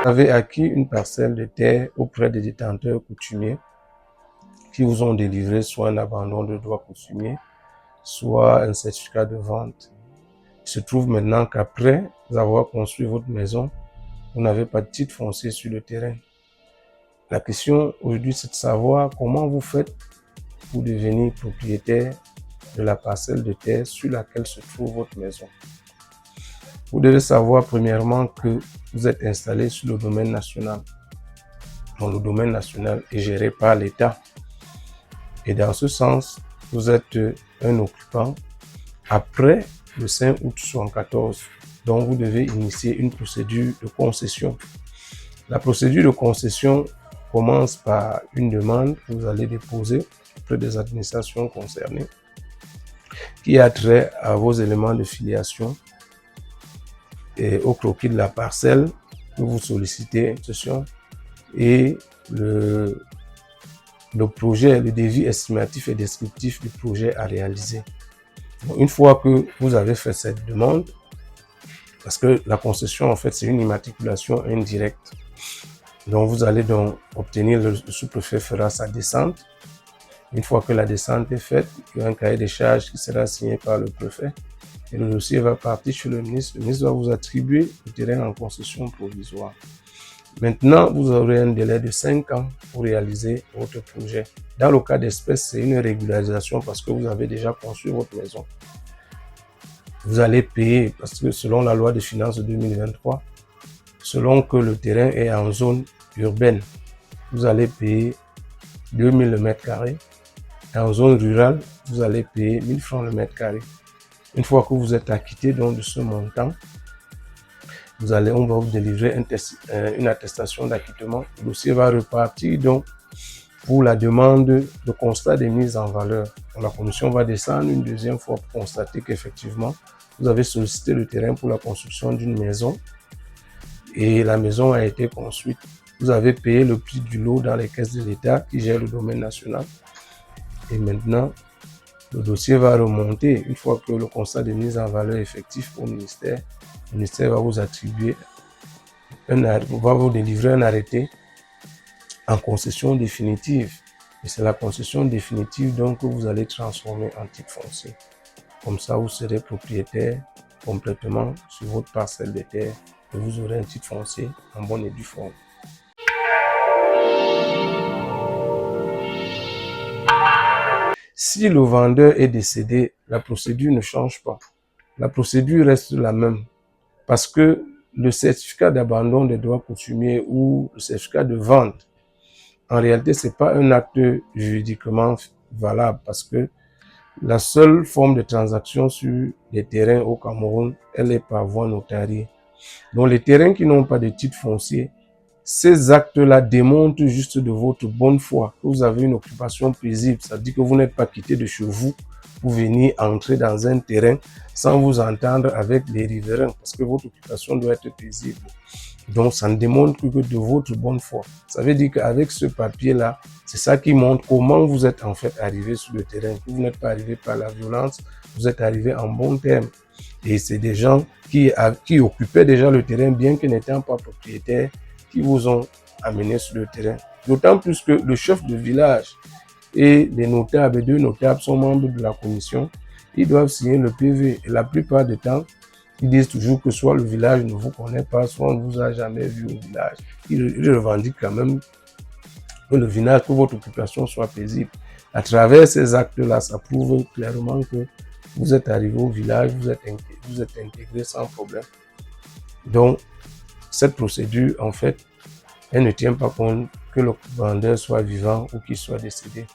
avez acquis une parcelle de terre auprès des détenteurs coutumiers qui vous ont délivré soit un abandon de droit coutumier, soit un certificat de vente. Il se trouve maintenant qu'après avoir construit votre maison, vous n'avez pas de titre foncier sur le terrain. La question aujourd'hui, c'est de savoir comment vous faites pour devenir propriétaire de la parcelle de terre sur laquelle se trouve votre maison. Vous devez savoir premièrement que vous êtes installé sur le domaine national. Donc, le domaine national est géré par l'État. Et dans ce sens, vous êtes un occupant après le 5 août 1974. Donc, vous devez initier une procédure de concession. La procédure de concession commence par une demande que vous allez déposer auprès des administrations concernées qui a trait à vos éléments de filiation et au croquis de la parcelle que vous sollicitez une cession et le projet, le devis estimatif et descriptif du projet à réaliser. Donc, une fois que vous avez fait cette demande, parce que la concession en fait c'est une immatriculation indirecte, donc vous allez donc obtenir, le sous-préfet fera sa descente. Une fois que la descente est faite, il y a un cahier des charges qui sera signé par le préfet et le dossier va partir chez le ministre. Le ministre va vous attribuer le terrain en concession provisoire. Maintenant, vous aurez un délai de 5 ans pour réaliser votre projet. Dans le cas d'espèce, c'est une régularisation parce que vous avez déjà construit votre maison. Vous allez payer, parce que selon la loi de finances de 2023, selon que le terrain est en zone urbaine, vous allez payer 2000 le mètre carré. En zone rurale, vous allez payer 1000 francs le mètre carré. Une fois que vous êtes acquitté donc de ce montant, on va vous délivrer une attestation d'acquittement. Le dossier va repartir donc pour la demande de constat des mises en valeur. La commission va descendre une deuxième fois pour constater qu'effectivement, vous avez sollicité le terrain pour la construction d'une maison et la maison a été construite. Vous avez payé le prix du lot dans les caisses de l'État qui gère le domaine national. Et maintenant, le dossier va remonter. Une fois que le constat de mise en valeur est effectif au ministère, le ministère va vous attribuer, va vous délivrer un arrêté en concession définitive. Et c'est la concession définitive donc que vous allez transformer en titre foncier. Comme ça, vous serez propriétaire complètement sur votre parcelle de terre et vous aurez un titre foncier en bonne et due forme. Si le vendeur est décédé, la procédure ne change pas. La procédure reste la même parce que le certificat d'abandon des droits coutumiers ou le certificat de vente, en réalité, ce n'est pas un acte juridiquement valable parce que la seule forme de transaction sur les terrains au Cameroun, elle est par voie notariée. Donc les terrains qui n'ont pas de titre foncier, ces actes-là démontrent juste de votre bonne foi que vous avez une occupation paisible. Ça veut dire que vous n'êtes pas quitté de chez vous pour venir entrer dans un terrain sans vous entendre avec les riverains parce que votre occupation doit être paisible. Donc ça ne démontre que de votre bonne foi. Ça veut dire qu'avec ce papier-là, c'est ça qui montre comment vous êtes en fait arrivé sur le terrain. Que vous n'êtes pas arrivé par la violence, vous êtes arrivé en bon terme. Et c'est des gens qui occupaient déjà le terrain bien que n'étant pas propriétaires, qui vous ont amené sur le terrain. D'autant plus que le chef de village et les notables, les deux notables sont membres de la commission. Ils doivent signer le PV. Et la plupart du temps, ils disent toujours que soit le village ne vous connaît pas, soit on ne vous a jamais vu au village. Ils revendiquent quand même que le village, que votre occupation soit paisible. À travers ces actes-là, ça prouve clairement que vous êtes arrivé au village, vous êtes intégré sans problème. Donc, cette procédure, en fait, elle ne tient pas compte que le vendeur soit vivant ou qu'il soit décédé.